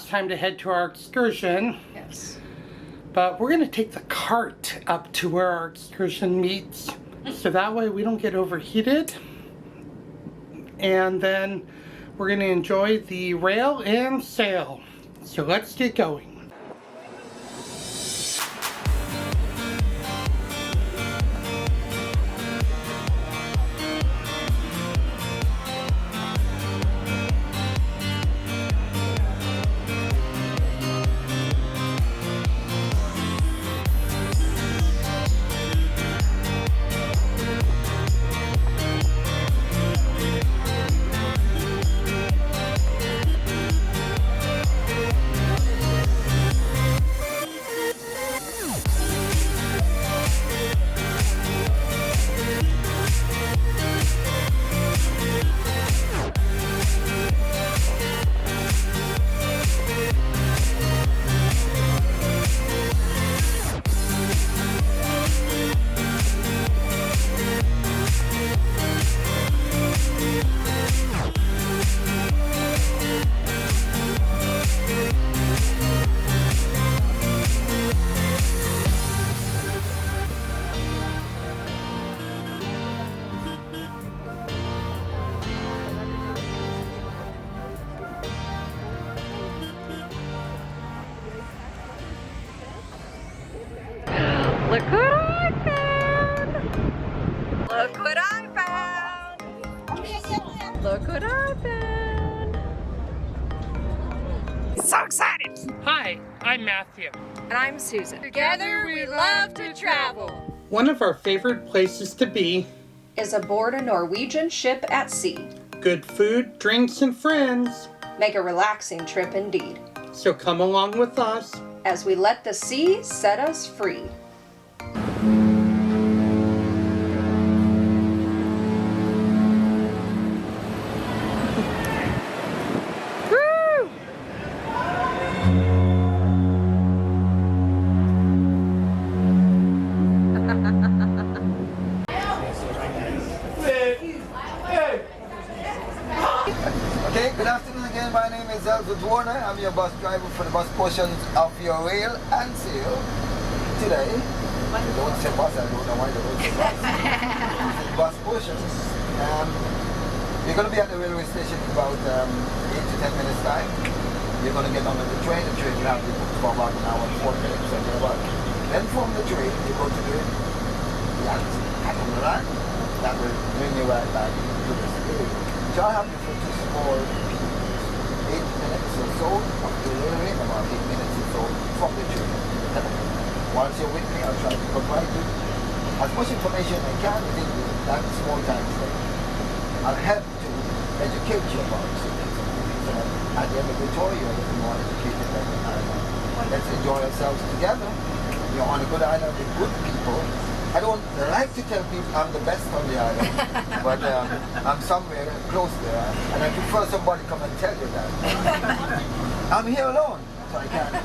time to head to our excursion. Yes. But we're going to take the cart up to where our excursion meets. So that way we don't get overheated. And then we're going to enjoy the rail and sail. So let's get going. Look what I found! Look what I found! Look what I found! So excited! Hi, I'm Matthew. And I'm Susan. Together we love to travel. One of our favorite places to be Is aboard a Norwegian ship at sea. good food, drinks, and friends. Make a relaxing trip indeed. So come along with us. As we let the sea set us free. Okay, good afternoon again. My name is Elwood Warner. I'm your bus driver for the bus portions of your Rail and Sail. Today, they don't say bus, I don't know why they don't say bus. Bus portions. We're going to be at the railway station in about 8 to 10 minutes time. You're going to get on the train. The train will have you for about an hour and 40 minutes. Then from the train, you go to the yacht at the line. That will bring you right back to the station. So I have you for just for 8 minutes or so up to the railway, about 8 minutes or so from the train. Once you're with me, I'll try to provide you as much information I can within that small time frame. I'll help to educate you about certain things. So at the end of the tour, you're a little more educated than I am. Let's enjoy ourselves together. You're on a good island with good people. I don't like to tell people I'm the best on the island, but I'm somewhere close there, and I prefer somebody come and tell you that. I'm here alone, so I can't do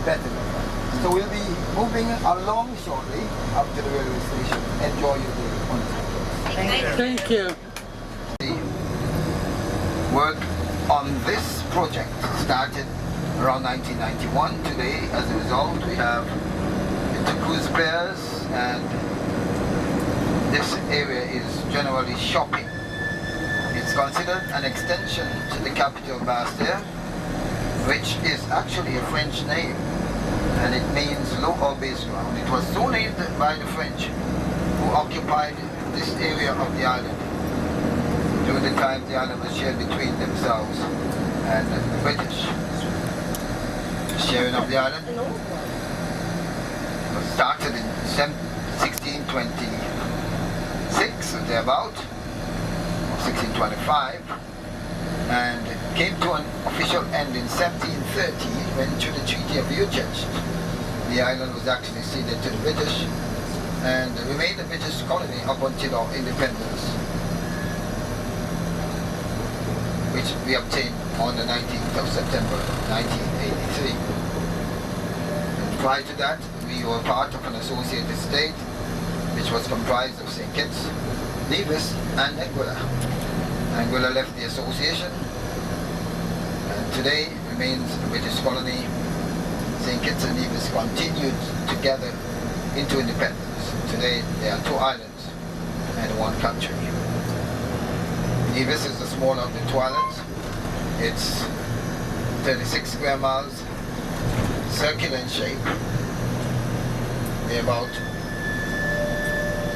better than that. So we'll be moving along shortly up to the railway station. Enjoy your day on the Thank you. The work on this project started around 1991. Today, as a result, we have the cruise pairs, and this area is generally shopping. It's considered an extension to the capital Bastille, which is actually a French name, and it means low or base ground. It was so named by the French, who occupied this area of the island during the time the island was shared between themselves and the British. The sharing of the island was started in 1626, or thereabout, or 1625, and came to an official end in 1730 when, through the Treaty of Utrecht, the island was actually ceded to the British and remained a British colony up until our independence, which we obtained on the 19th of September 1983. And prior to that, we were part of an associated state which was comprised of St. Kitts, Nevis, and Anguilla. Anguilla left the association, and today remains a British colony, St. Kitts and Nevis continued together into independence. Today there are 2 islands and 1 country. Nevis is the smaller of the 2 islands. It's 36 square miles, circular in shape. There are about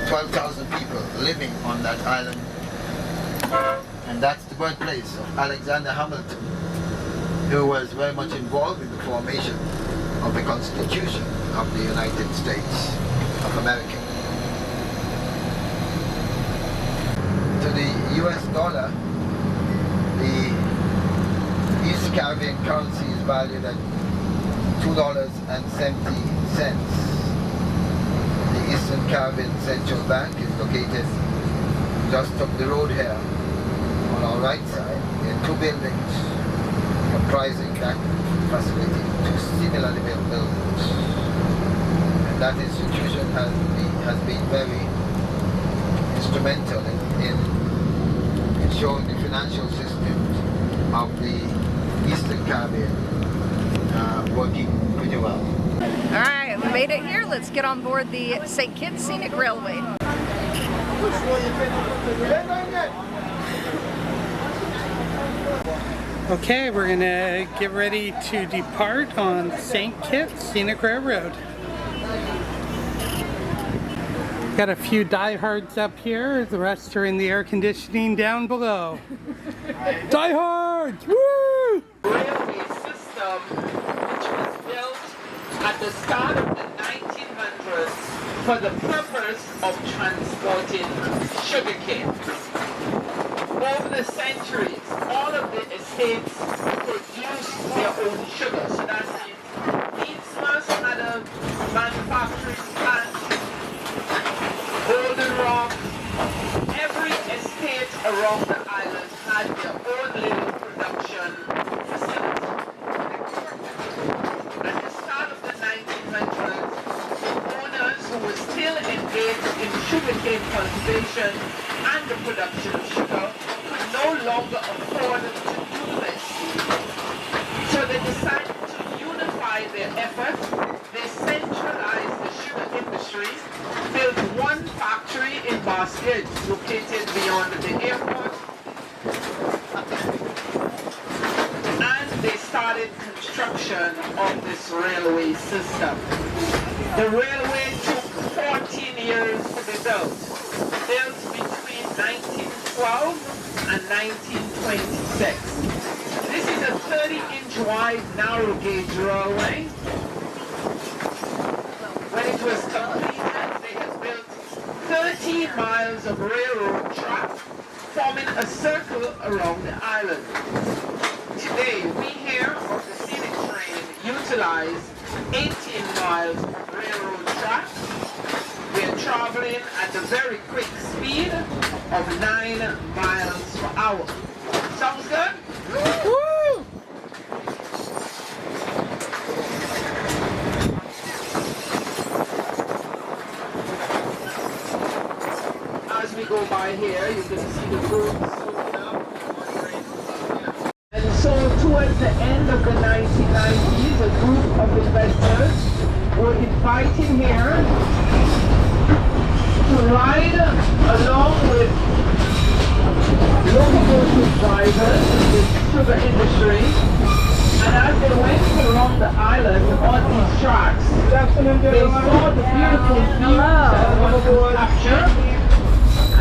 12,000 people living on that island. And that's the birthplace of Alexander Hamilton, who was very much involved in the formation of the Constitution of the United States of America. To the US dollar, the East Caribbean currency is valued at $2.70. The Eastern Caribbean Central Bank is located just up the road here on our right side in 2 buildings comprising that facility, 2 similarly built buildings. And that institution has been very instrumental in showing the financial systems of the Eastern Caribbean working pretty well. All right, we made it here. Let's get on board the St. Kitts Scenic Railway. Okay, we're gonna get ready to depart on St. Kitts Scenic Railroad. Got a few diehards up here, the rest are in the air conditioning down below. Diehards! Woo! Railway system which was built at the start of the 1900s for the purpose of transporting sugarcane. Over the centuries, all of the estates produced their own sugar. So that means Nevis had a manufacturing plant, Golden Rock, every estate around the island had their own little production facility. At the start of the 1900s, the owners who were still engaged in sugarcane cultivation and the production of sugar could no longer afford to do this. So they decided to unify their efforts. They centralized the sugar industry, built 1 factory in Basket, located beyond the airport, and they started construction of this railway system. The railway took 14 years to be built between 1912 and 1926. This is a 30-inch wide narrow gauge railway. When it was completed, they had built 13 miles of railroad track, forming a circle around the island. Today, we here on the scenic train utilize 18 miles of railroad track. We are traveling at a very quick speed of 9 miles per hour. Sounds good? Woo! As we go by here, you can see the groups. And so towards the end of the 1990s, a group of investors were inviting here to ride along with locomotive drivers in the sugar industry. And as they went around the island on these tracks, they saw the beautiful views that they wanted to capture.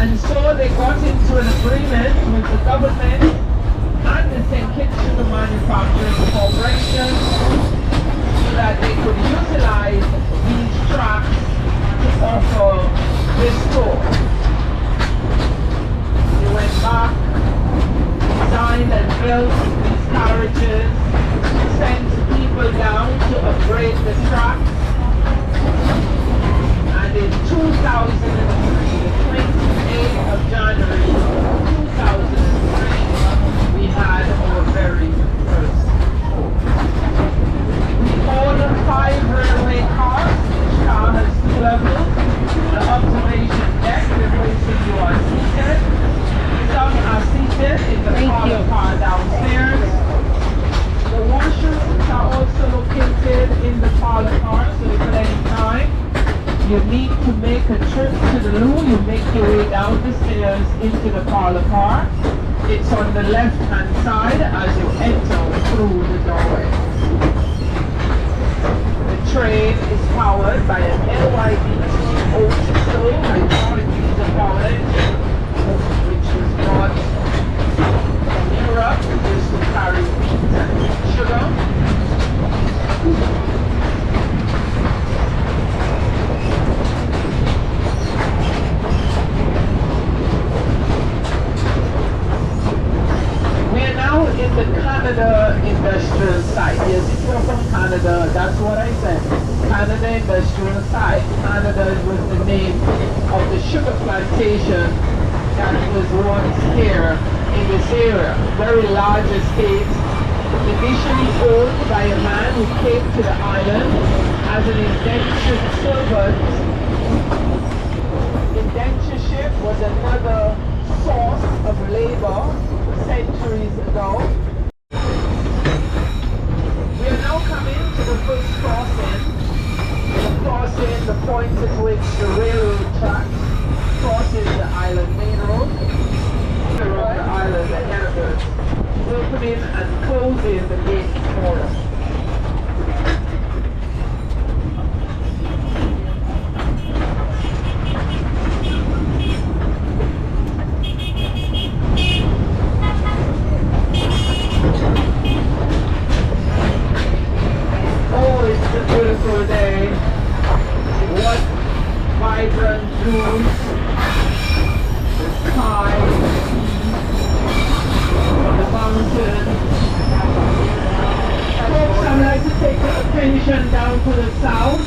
And so they got into an agreement with the government and the St. Kitts Sugar Manufacturing Corporation so that they could utilize these tracks to offer this tour. They went back, designed and built these carriages, sent people down to upgrade the tracks, and in 2003, the 28th of January 2003, we had our very first tour. We own 5 railway cars. Each car has 2 levels. The observation deck, the places you are seated. Some are seated in the car downstairs. you need to make a trip to the loo, you make your way down the stairs into the parlor car. It's on the left-hand side as you enter through the doorway. The train is powered by an LYBT Otis hydraulic diesel-powered engine, which was brought from Europe used to carry wheat and sugar. We are now in the Canada industrial site. Yes, it's from Canada, that's what I said. Canada industrial site. Canada was the name of the sugar plantation that was once here in this area. Very large estate, initially owned by a man who came to the island as an indentured servant. Indentureship was another source of labor centuries ago. We are now coming to the first crossing. The crossing, the point at which the railroad tracks crosses the island main road. Around the island ahead of us, opening and closing the gate for us. Oh, it's a beautiful day. What vibrant blues, the sky, the mountain. Folks, I'd like to take your attention down to the south,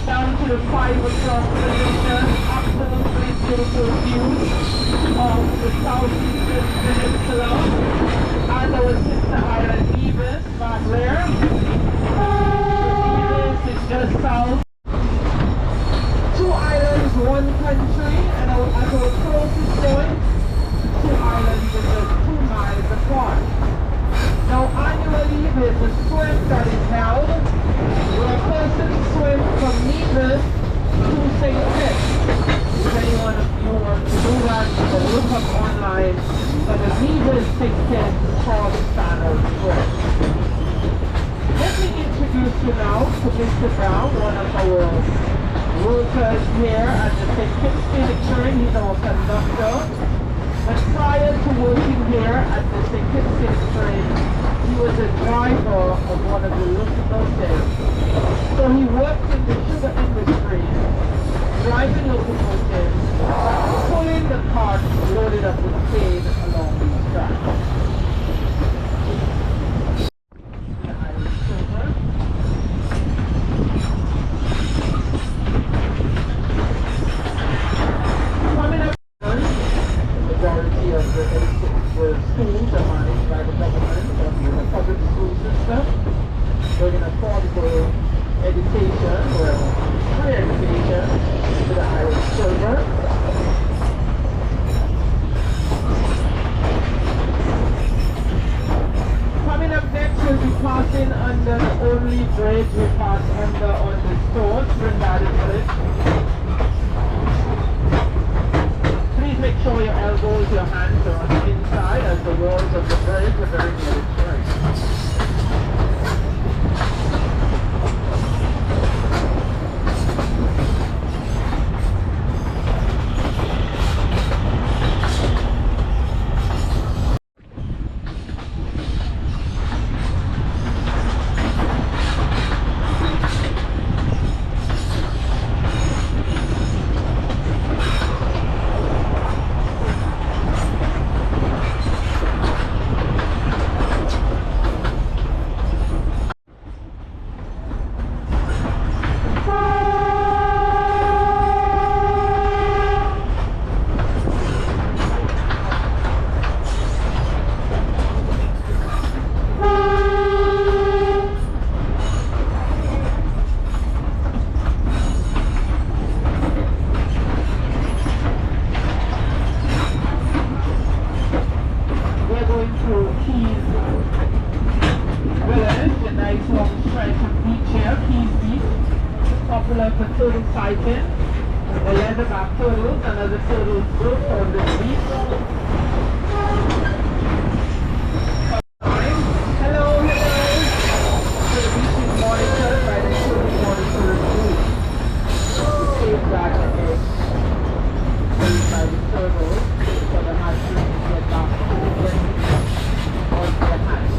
down to the 5 o'clock position, absolutely beautiful views of the southeastern peninsula and our sister island Nevis back there. Nevis is just south. 2 islands, 1 country, and at our closest point, 2 islands are just 2 miles apart. Now annually there's a swim that is held where a person swims from Nevis to St. Kitts. If anyone of you want to do that, you can look up online for the Nevis St. Kitts Cross Channel Swim. Let me introduce you now to Mr. Brown, one of our workers here at the St. Kitts Scenic Train. He's our conductor. But prior to working here at the St. Kitts Scenic Train, he was a driver of one of the locomotives. So he worked in the sugar industry, driving locomotives, pulling the carts loaded up with cane along these tracks. Coming up, the majority of the schools are managed by the government, the public school system. Bringing affordable education, or free education, to the Irish children. Coming up next, we'll be passing under the only bridge we pass under on the stone, Trinidad Village. Please make sure your elbows, your hands are on the inside, as the walls of the bridge are very nearly straight. popular for turtle sighting. The leatherback turtles and other turtles both on this beach. Hello, hello. So the beach is monitored by the turtle monitoring group. Safeguard the eggs by the turtles for the hatchery to get back to the hatch.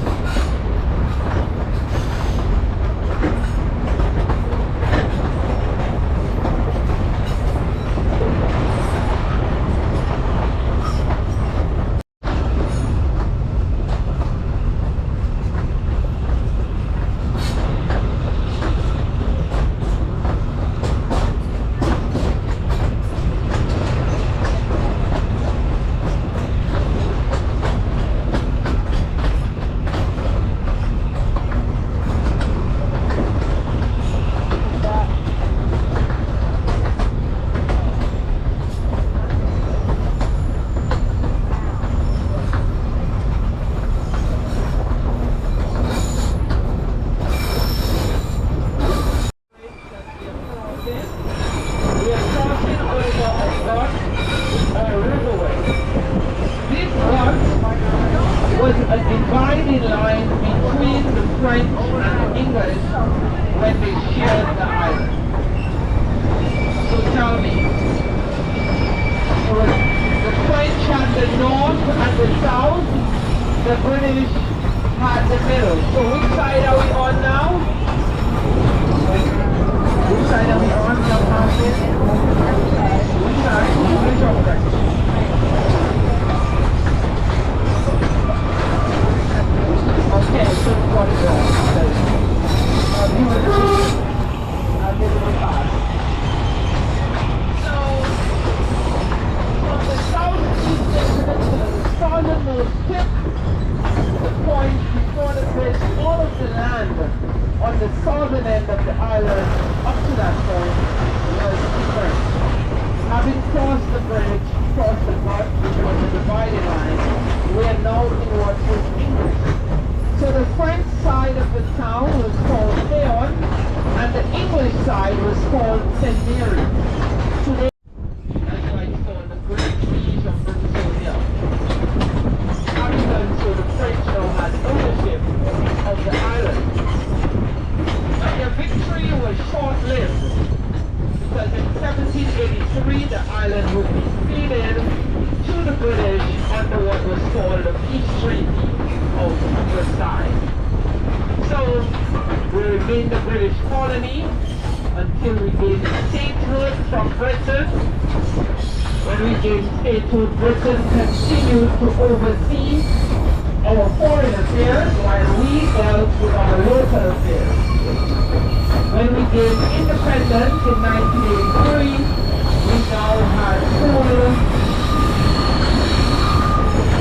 Was a dividing line between the French and the English when they shared the island. So tell me, the French had the north and the south, the British had the middle. So which side are we on now? Which side are we on now, Martin? Which side? English or French? Okay, so what is that? You were the I'll give it a pass. So, from the southeastern peninsula, the southernmost tip, the point before the bridge, all of the land on the southern end of the island up to that point was French. Having crossed the bridge, crossed the part which was the dividing line, we are now in what was English. So the French side of the town was called Leon, and the English side was called St. Mary. Today, that's why it's called the Great Siege of Britannia. So the French now had ownership of the island. But their victory was short-lived, because in 1783 the island would be ceded to the British under what was called the Peace Treaty of Versailles. So we remained a British colony until we gained statehood from Britain. When we gained statehood, Britain continued to oversee our foreign affairs while we dealt with our local affairs. When we gained independence in 1983, we now had full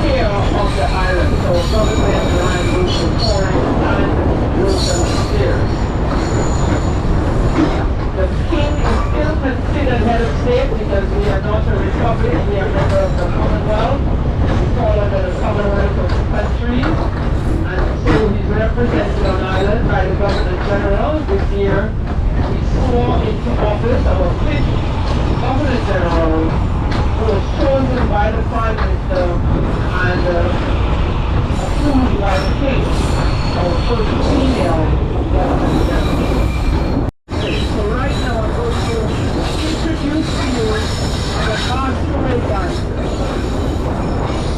care of the island, so government ran both the foreign and local affairs. The king is still considered head of state because we are not a republic, we are a member of the Commonwealth. We fall under the Commonwealth of countries, and so he's represented on island by the Governor General. This year we swore into office our 5th Governor General, who was chosen by the Prime Minister and approved by the King, our first female Governor General. So right now I'm going to introduce to you the masquerade dance.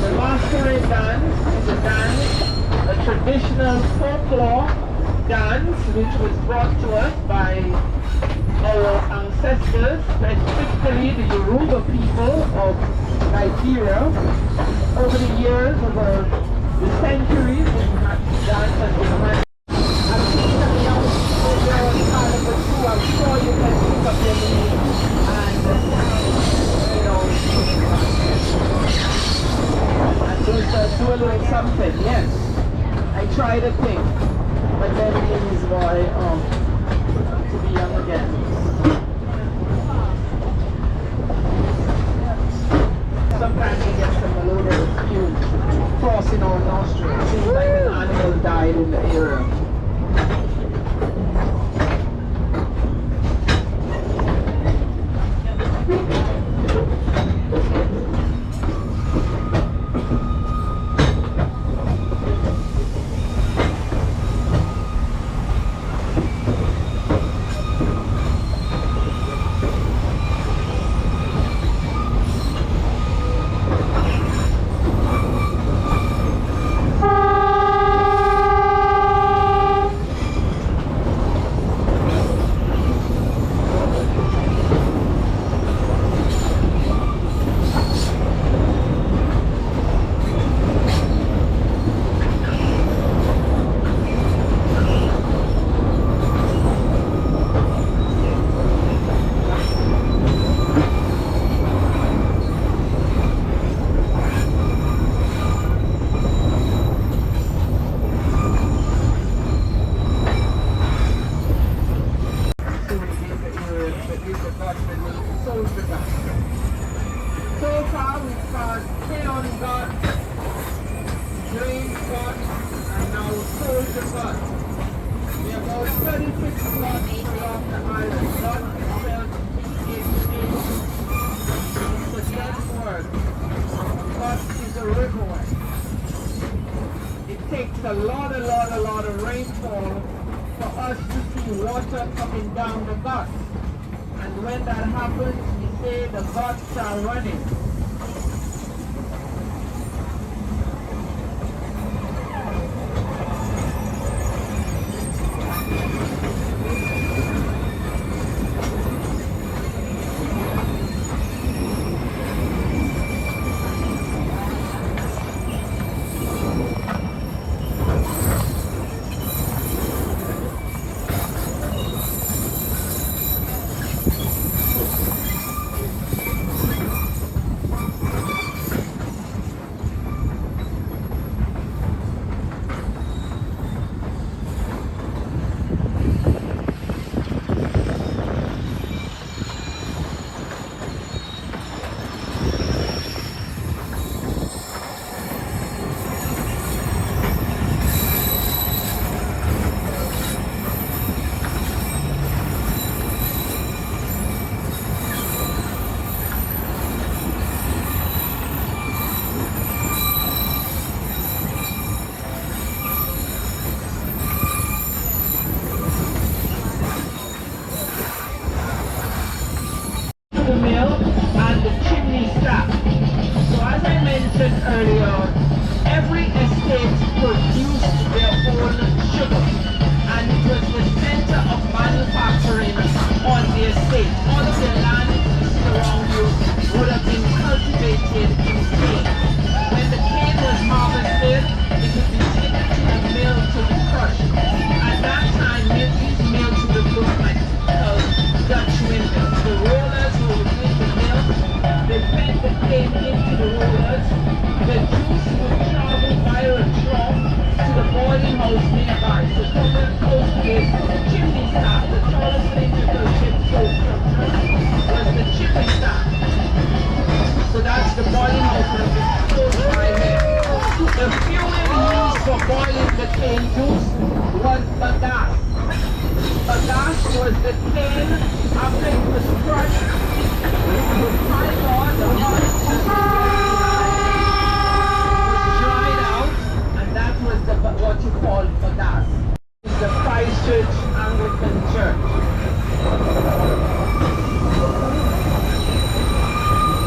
The masquerade dance is a dance, a traditional folklore dance which was brought to us by our ancestors, specifically the Yoruba people of Nigeria. Over the years, over the centuries, this dance has been run. I've seen some young people there on Carnival too. I'm sure you can pick up your name and, and just doing something. Yes, I tried a thing, but then it is why to be young again. Sometimes we get some malodorous fumes crossing our nostrils. Seems like an animal died in the area. down for us to see water coming down the guts. And when that happens, we say the guts are running. The mill and the chimney stack. So as I mentioned earlier, every estate produced their own sugar, and it was the center of manufacturing on the estate. All of the land around you would have been cultivated in cane. When the cane was harvested, it would be taken to the mill to be crushed. At that time, these mills would look like Dutch windmills. The rollers who would make the milk, they fed the cane into the rollers. The juice would travel via a trough to the boiling house nearby. So coming close to this chimney stack, the tallest cylindrical ship structure was the chimney stack. So that's the boiling house that is close by here. The fuel used for boiling the cane juice was bagasse. Bagasse was the cane after it was crushed. It was piled on the husk was dried out, and that was what you call bagasse. It's the Christchurch Anglican Church.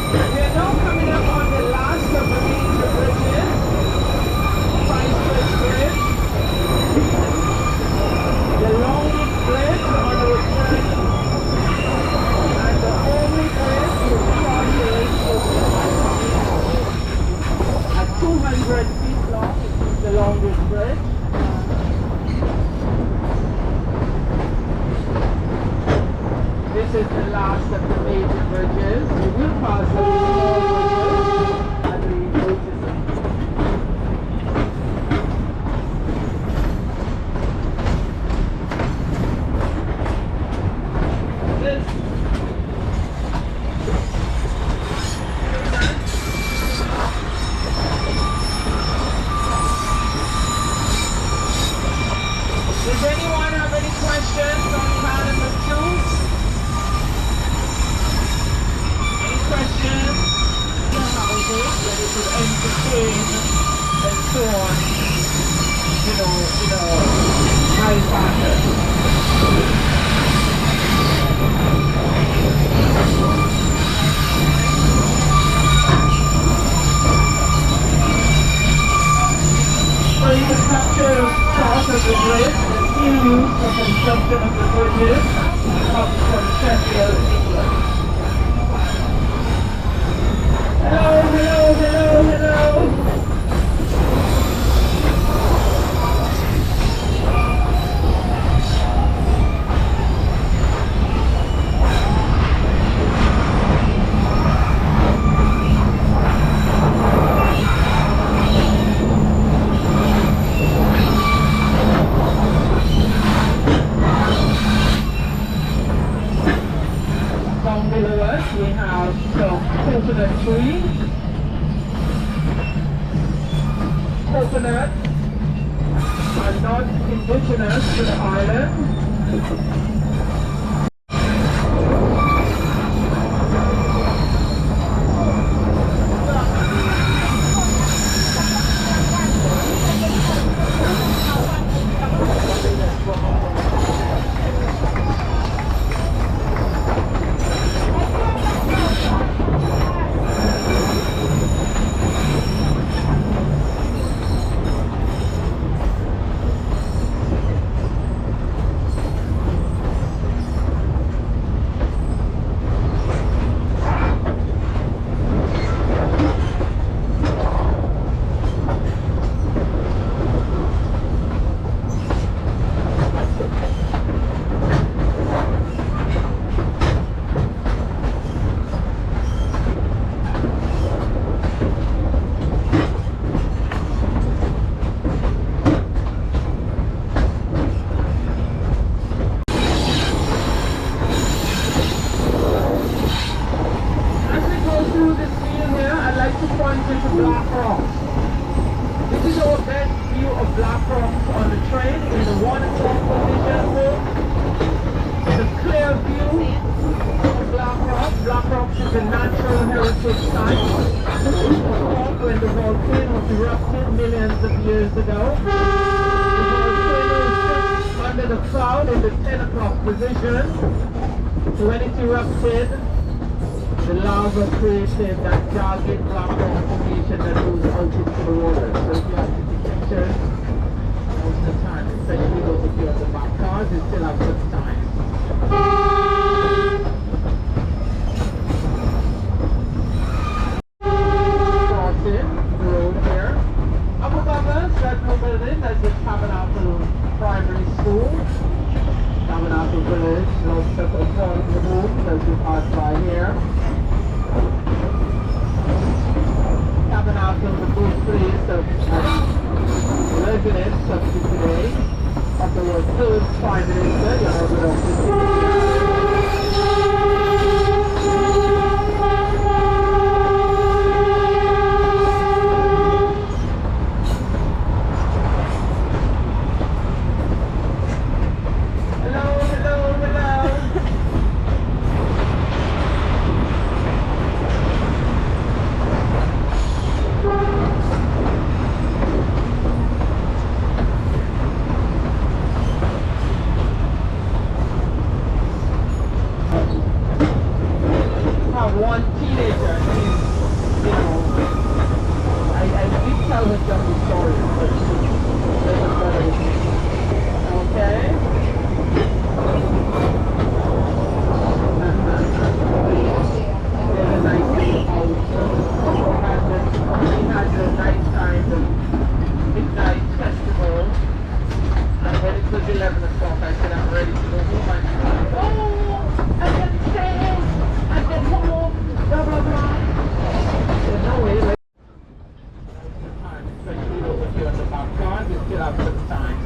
We are now coming up on the last of the major bridges, Christchurch Bridge, the longest bridge on the return, and the only bridge which crosses at 200 feet long. It is the longest bridge. This is the last of the major bridges. We will pass the small bridges and we go to this. Does anyone have any questions on plan number 2? Questions, houses that it would entertain and so on, in a high fashion. So you can capture part of the bridge, the steel used for construction of the bridges comes from Sheffield, England. Hello, hello, hello, hello. Down below us we have some coconut tree. Coconuts are not indigenous to the island. a natural heritage site. When the volcano erupted millions of years ago. The volcano sits under the cloud in the 10 o'clock position. So when it erupted, the lava created that jagged black formation that goes out into the water. So if you have to take pictures, most of the time, especially those of you on the back cars, you still have good time. Crossing the road here. Up above us, that blue building, that's the Tabernacle Primary School. Tabernacle Village, lots of affordable homes as we pass by here. Tabernacle, the birthplace of residents up to today, of the third Prime Minister, the Honorable one teenager, he's, you know, I did tell her some of the stories, but she doesn't better with me. Okay? There's a nice little house. We had the nighttime, the midnight festival, and when it was 11 o'clock, I said, I'm ready to go home. I said, oh, I can stay. I said, home. Blah, blah, blah. No way, like, especially over here on the back yard, we still have some time.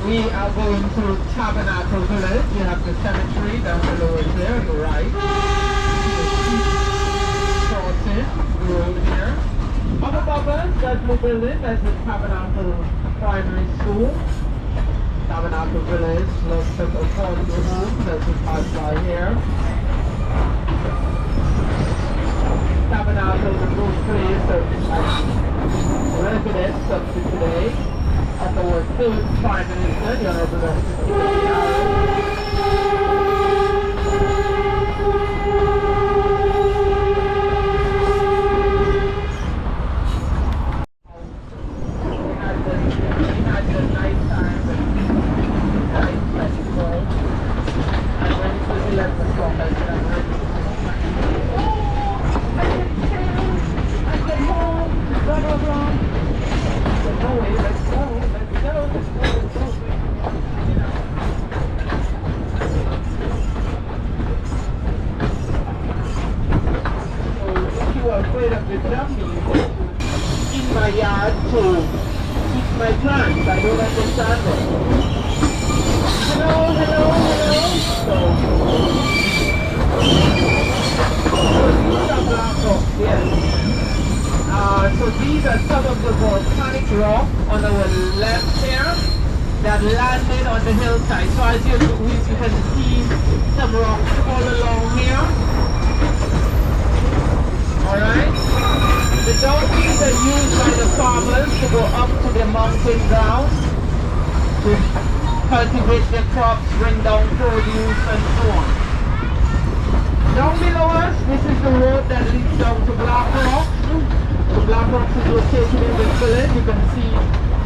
We are going through Tabernacle Village. You have the cemetery down below is there on the right. Crossing the road here. Up above us, that blue building, that's the Tabernacle Primary School. Tabernacle Village, lots of affordable homes as we pass by here. Tabernacle, the birthplace of residents up to today. Of our third Prime Minister, the Honorable afraid of the dummies in my yard to my plants. I don't understand it. Hello, hello, hello. So these are black rocks, yes. So these are some of the volcanic rock on our left here that landed on the hillside. So as you can see some rocks all along here. Alright? The donkeys are used by the farmers to go up to the mountain ground to cultivate their crops, bring down produce and so on. Down below us, this is the road that leads down to Black Rock. The Black Rock is located in the village. You can see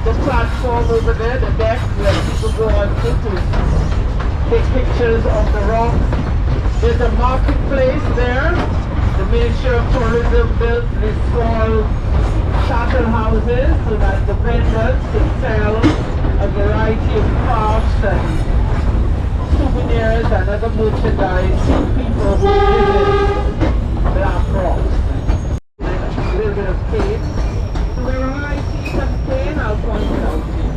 the platform over there, the deck where people go on to take pictures of the rock. There's a marketplace there. The Ministry of Tourism built these small shuttle houses so that the vendors can sell a variety of crafts and souvenirs and other merchandise to people who visit Black Rocks. A little bit of cane. So where I see some cane, I'll point it out to you.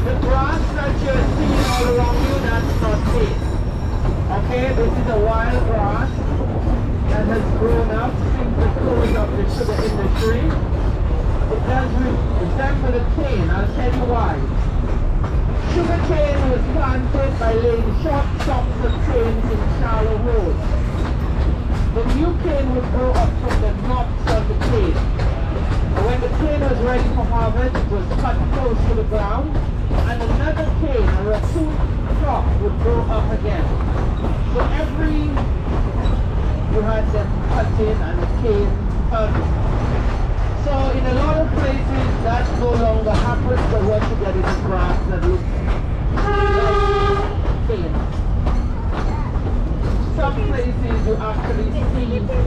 The grass that you're seeing all around you, that's not cane. Okay, this is a wild grass that has grown up since the close of the sugar industry. It does resemble a cane. I'll tell you why. Sugar cane was planted by laying short stalks of canes in shallow holes. The new cane would grow up from the knots of the cane. And when the cane was ready for harvest, it was cut close to the ground, and another cane, a raccoon crop, would grow up again. So you had them cut in and the cane harvest. So in a lot of places that no longer happens, but what you get is grass that looks like cane. Some places you actually see the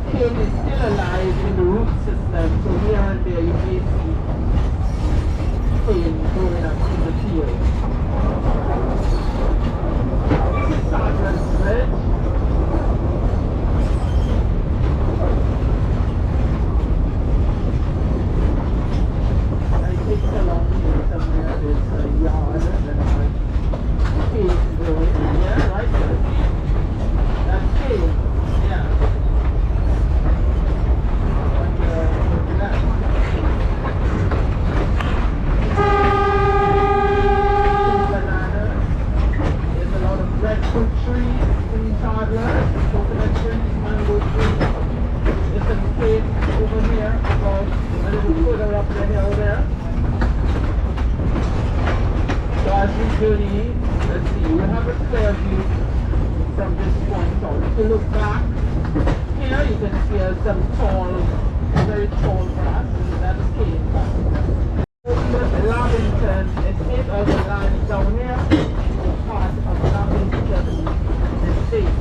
cane is still alive in the root system, so here and there you may see cane growing up in the field. This is Sergeant's Ridge. It's along here somewhere, there's a yard and a cane growing. Yeah, right there. That's cane. Yeah. Banana. There's a lot of breadfruit trees, green toddlers, coconut trees, mango trees. There's some cane over here, about a little further up the hill there. So as we journey, let's see, we have a clear view from this point on. If you look back here, you can see some tall, very tall grass, and that's cane grass. Lavington estate, or the land down here, is part of Lavington estate.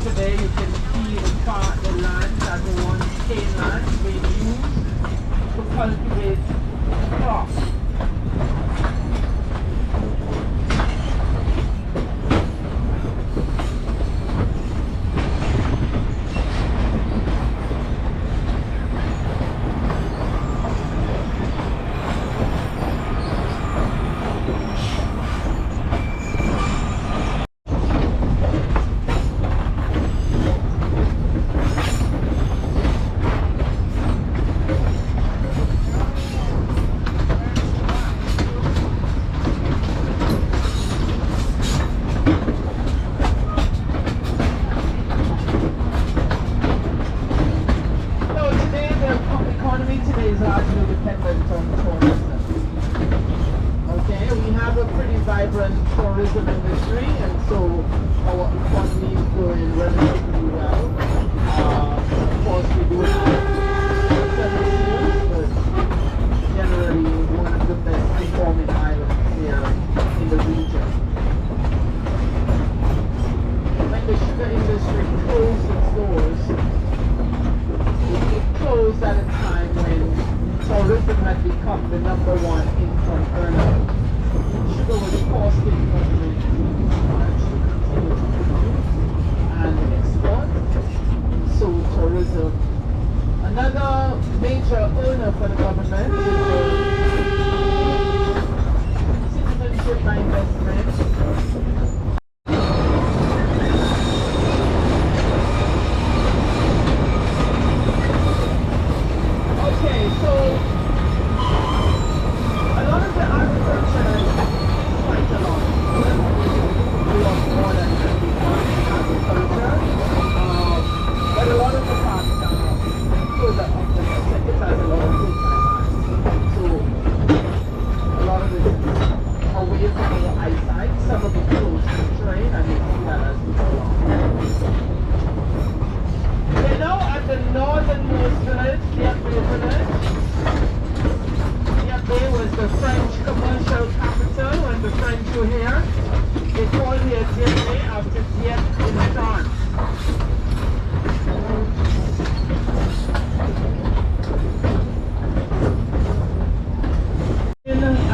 Today you can see the land that the one cane land being used to cultivate crops. industry, and so our economy is going relatively well. Of course, we do have several issues, but generally one of the best performing islands here in the region. When the sugar industry closed its doors, it closed at a time when tourism had become the #1 income earner. Sugar was costing government to actually continue to produce and export, so tourism. Another major earner for the government is citizenship by investment. Okay, so a lot of the agriculture is quite a lot. We have more than agriculture, but a lot of the farms are further up the sector. It has a lot of food land. So a lot of it is away from our eyesight. Some of it close to the train, and we see that as we go along. We're now at the northernmost village, Nevis village. Nevis was the French commercial capital when the French were here. They called here Nevis after Dieppe in France.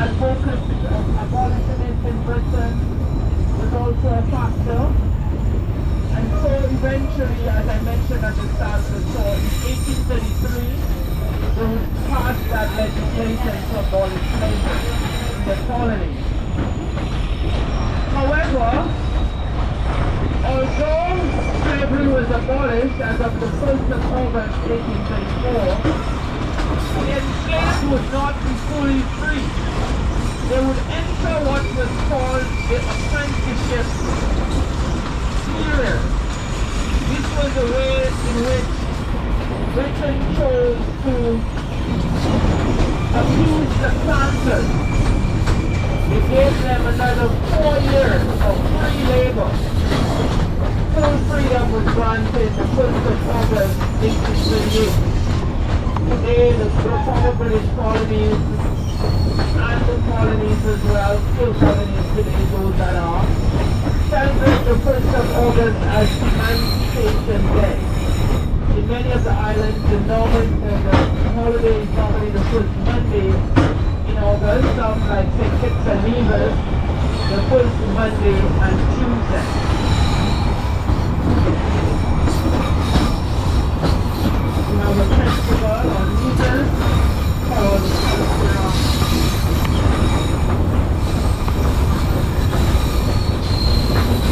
Advocacy of abolitionism in Britain was also a factor. And so eventually, as I mentioned at the start of the talk, in 1833, they passed that legislation to abolish slavery in the colonies. However, although slavery was abolished as of the 1st of August 1834, the enslaved would not be fully free. They would enter what was called the apprenticeship period. This was a way in which Britain chose to abuse the planters. It gave them another 4 years of free labor. Full freedom was granted the 1st of August 1838. Today, the former British colonies and the colonies as well, still colonies today, those that are, celebrate the 1st of August as Emancipation Day. In many of the islands, the holiday is normally the first Monday in August, some like St. Kitts and Nevis, the first Monday and Tuesday. We have a festival on Nevis called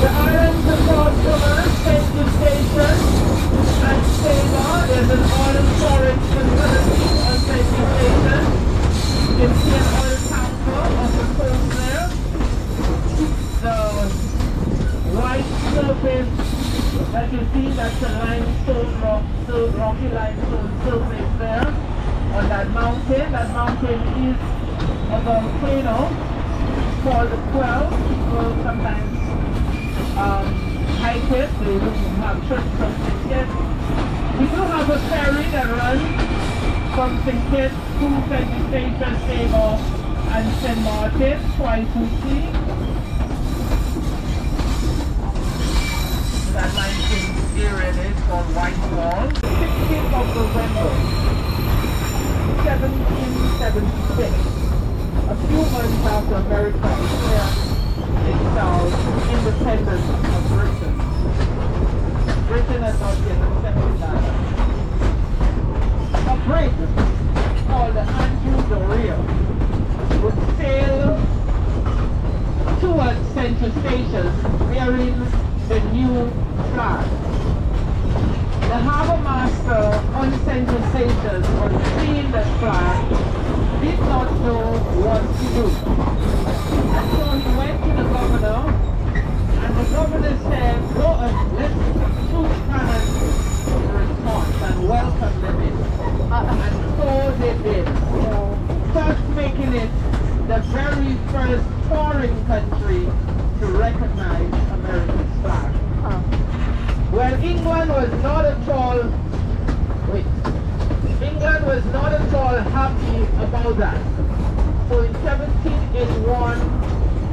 the islands across river, St. Station and Saba. There's an oil storage facility on St. Station. You can see an oil tanker on the coast there. The white surface that you see, that's a limestone rocky limestone surface there on that mountain. That mountain is a volcano called the Quell. People sometimes hike it. They have trips from St. Kitts. We do have a ferry that runs from St. Kitts to St. Station, Saba, and St. Martin twice weekly. That 19th area is called White Wall. 16th of November, 1776. A few months after America declared itself independent of Britain. Britain has not yet accepted that. A brig called the Andrew Doria would sail towards Central Station bearing the new flag. The harbour master on Central Station, on seeing the flag, did not know what to do. And so he went to the governor, and the governor said, go and let's shoot cannons in response and welcome them in. And so they did. Thus making it the very first foreign country to recognize American flag. Huh. Well, England was not at all, England was not at all happy about that. So in 1781,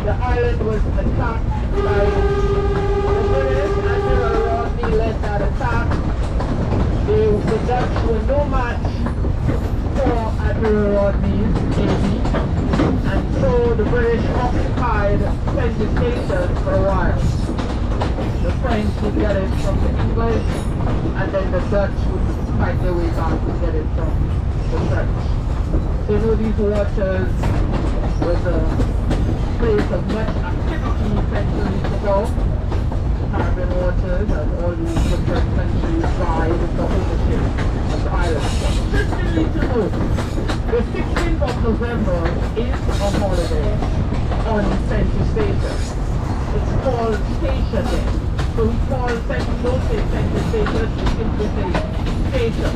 the island was attacked by the British. Admiral Rodney led that attack. The Dutch were no match for Admiral Rodney's navy, and so the British occupied St. Eustatius for a while. The French would get it from the English, and then the Dutch would fight their way back to get it from the French. So you know these waters was a place of much activity centuries ago. Carbon waters and all these different countries vied for ownership of the island. Just you need to know, the 16th of November is a holiday on St. Eustatius. It's called Station Day. So we call St. Eustatius, we simply say Station.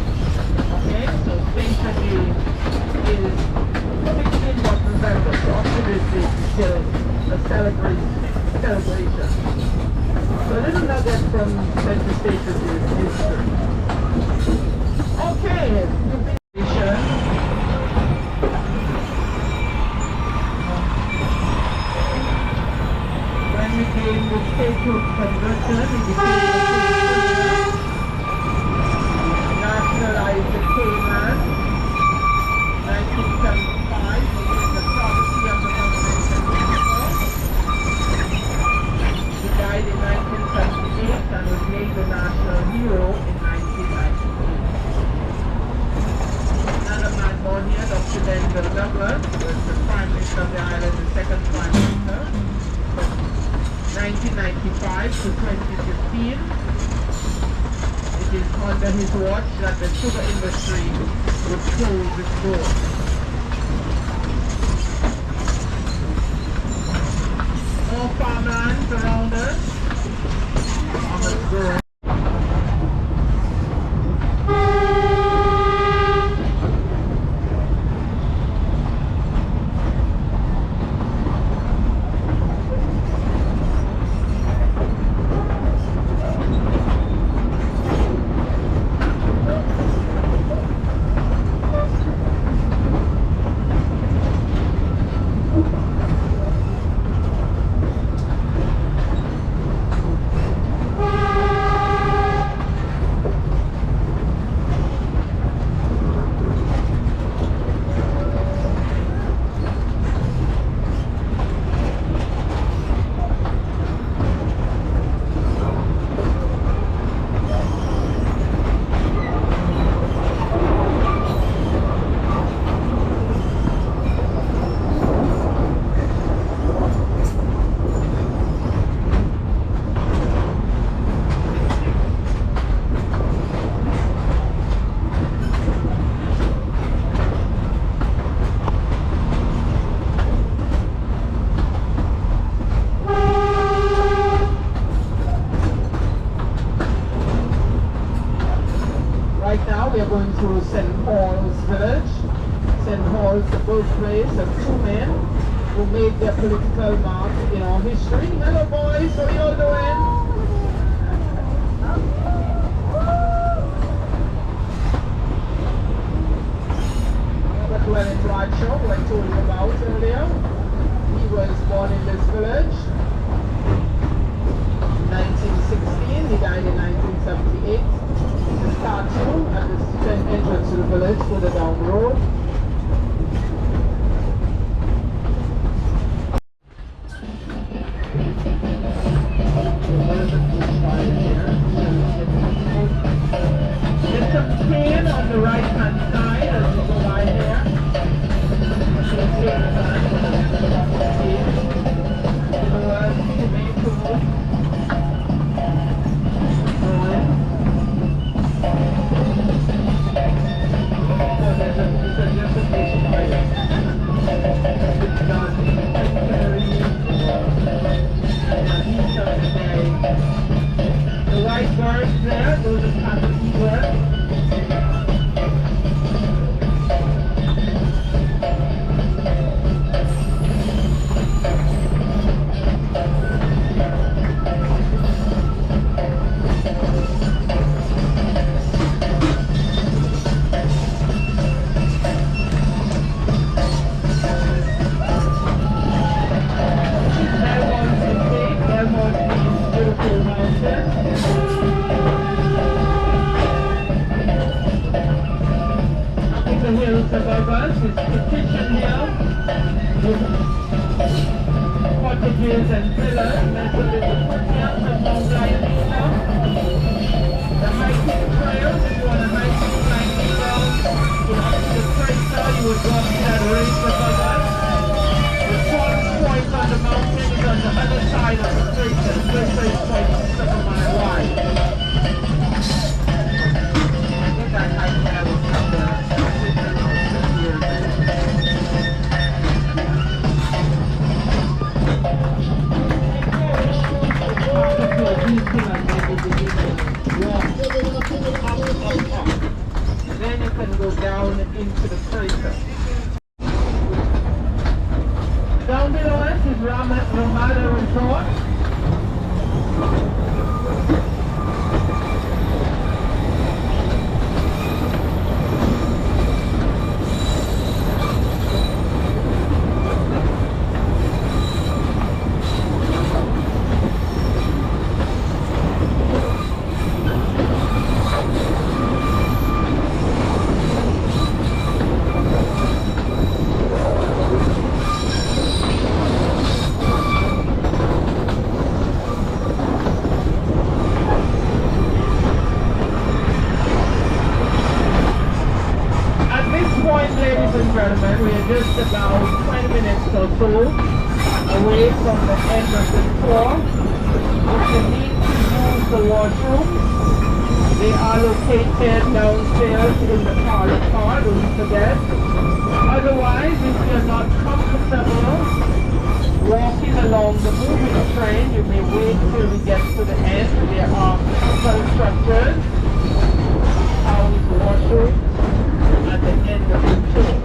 Okay, so Station Day is 16th of November, so obviously it's still a celebration. So a little nugget from St. Eustatius' history. Okay, when we came with statehood conversion, we became nationalized the Cayman. 1975, we became the property of the Norwegian Sun. He died in 1978 and was made the national hero in 1998. Another man born here, Dr. Denzel Douglas, was the Prime Minister of the island, the second Prime Minister, from 1995 to 2015. It is under his watch that the sugar industry would close its doors. More farmlands around us. Farmers growing. We are going through St. Paul's village. St. Paul's, the birthplace of two men who made their political mark in our history. Hello boys, how are you all doing? Robert Llewellyn Bradshaw, who I told you about earlier. He was born in this village in 1916. He died in 1978. The statue at the entrance to the village further down the road. mountain. Up in the hills above us is Petition Hill, with cottages and villas nestled in the foothills of Mount Lionina. The hiking trails, if you want to hike from Flying Eagle to the crater, you would walk that race above us. The tallest point on the mountain is on the other side of the crater. The crater is quite 7 miles wide. I think that hiking I was covered around 6 years ago. Then you can go down into the crater. Down below us is Ramada Resort. Gentlemen, we are just about 20 minutes or so away from the end of the tour. If you need to use the washrooms, they are located downstairs in the parlor car, don't forget. Otherwise, if you're not comfortable walking along the moving train, you may wait till we get to the end. There are constructors, house washrooms at the end of the tour.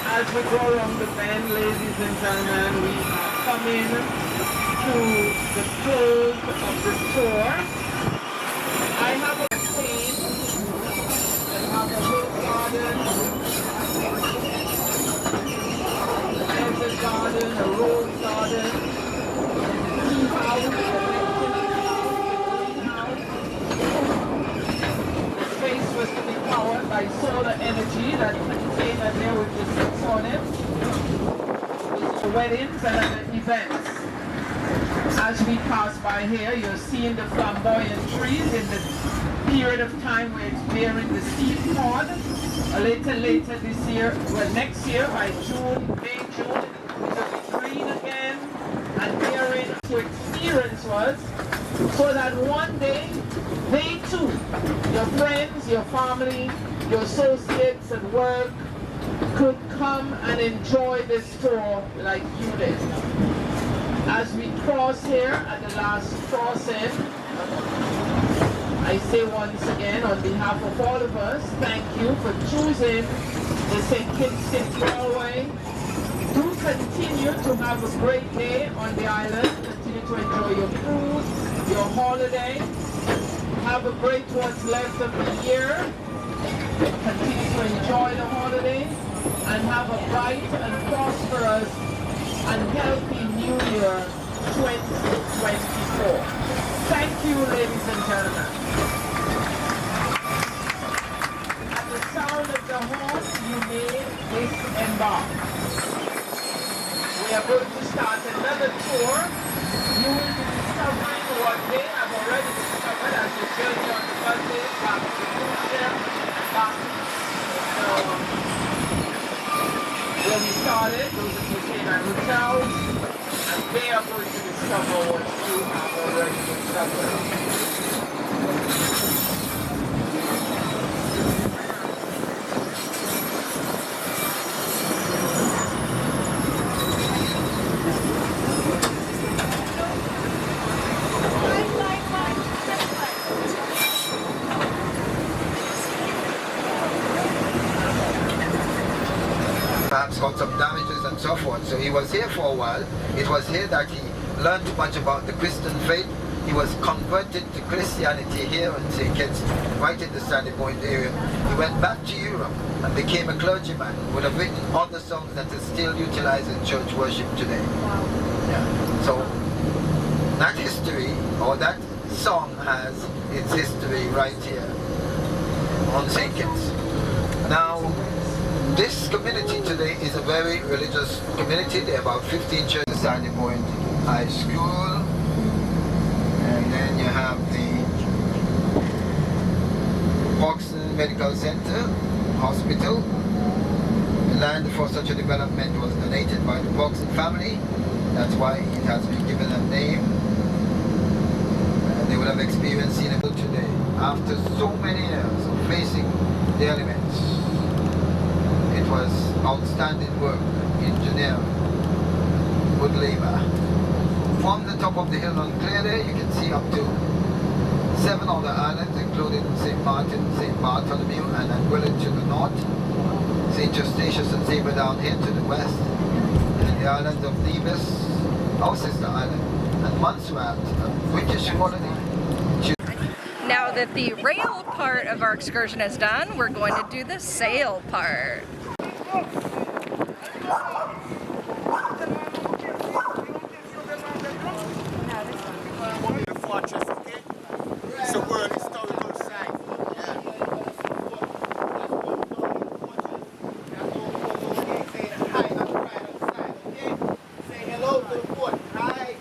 As we go around the bend, ladies and gentlemen, we are coming to the close of the tour. I have a scene and have a little garden. There's a garden, a rose garden, a tea house, the space was to be powered by solar energy that container there with the 6 on it. For weddings and other events. As we pass by here, you're seeing the flamboyant trees in the period of time where it's bearing the seed pod. A little later this year, well next year by June, May, June, it'll be green again and bearing to experience was so that one day they too, your friends, your family, your associates at work could come and enjoy this tour like you did. As we cross here at the last crossing, I say once again on behalf of all of us, thank you for choosing the St. Kitts City Railway. Do continue to have a great day on the island. Continue to enjoy your food, your holiday. Have a great what's left of the year. Continue to enjoy the holiday and have a bright and prosperous and healthy New Year 2024. Thank you, ladies and gentlemen. At the sound of the horn, you may disembark. We are going to start another tour. You will be discovering what they have already discovered as you journey on the buses back to the cruise ship, back where we started, those are container hotels, and they are going to discover what you have already discovered. was here for a while. It was here that he learned much about the Christian faith. He was converted to Christianity here in St. Kitts, right in the Sandy Point area. He went back to Europe and became a clergyman, would have written other songs that are still utilized in church worship today. Yeah. So that history, or that song, has its history right here on St. Kitts. Now, this community today is a very religious community. There are about 15 churches. Sandy Point High School, and then you have the Hoxton Medical Center, hospital. The land for such a development was donated by the Hoxton family. That's why it has been given a name. They would have experienced it today. After so many years of facing the elements, it was outstanding work, engineering, good labor. From the top of the hill on clear there, you can see up to 7 other islands, including St. Martin, St. Bartholomew, and Anguilla to the north, St. Eustatius and Sabre down here to the west, and the islands of Nevis, our sister island, and Montserrat, a British colony. Now that the rail part of our excursion is done, we're going to do the sail part. It's a world historical site. Say hello to the port. Hi.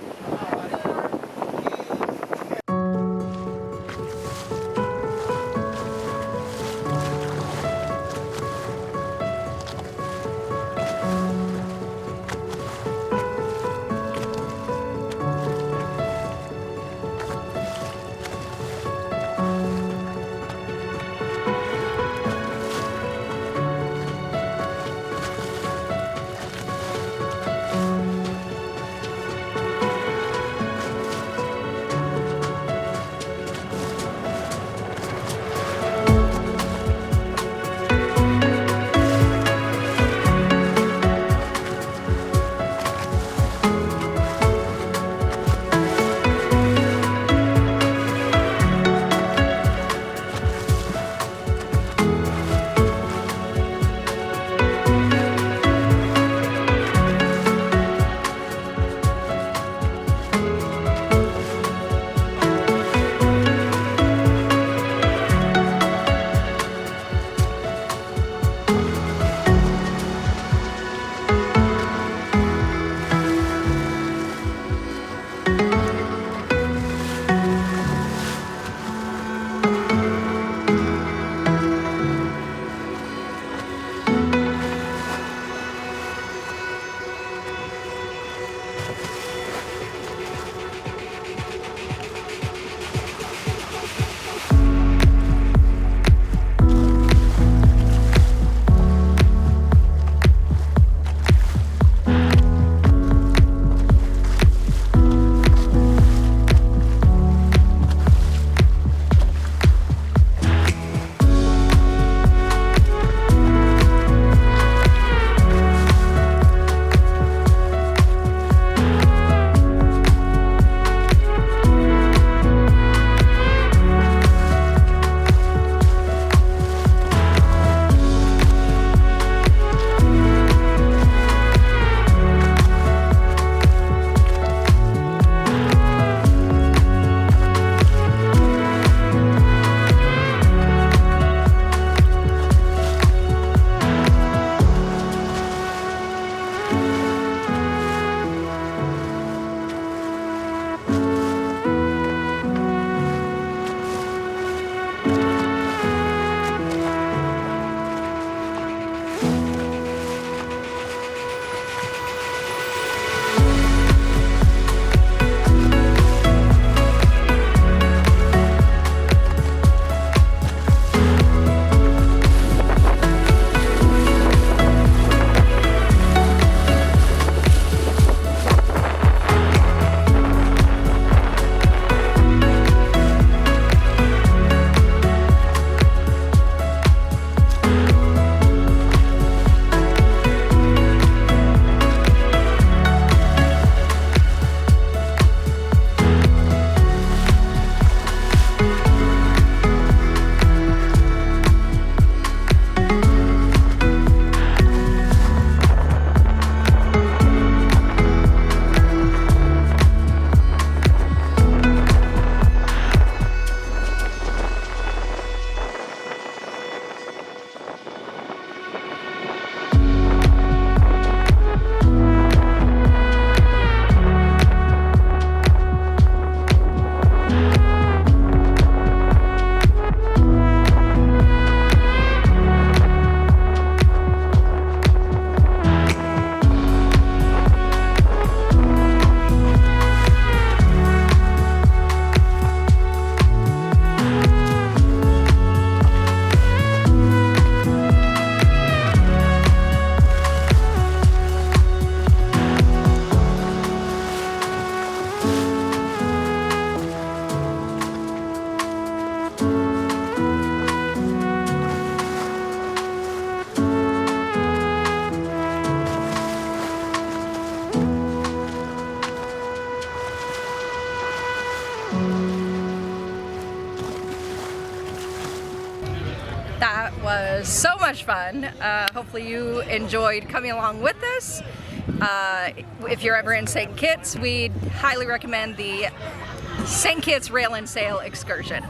much fun. Hopefully you enjoyed coming along with us. If you're ever in St. Kitts, we'd highly recommend the St. Kitts Rail and Sail Excursion.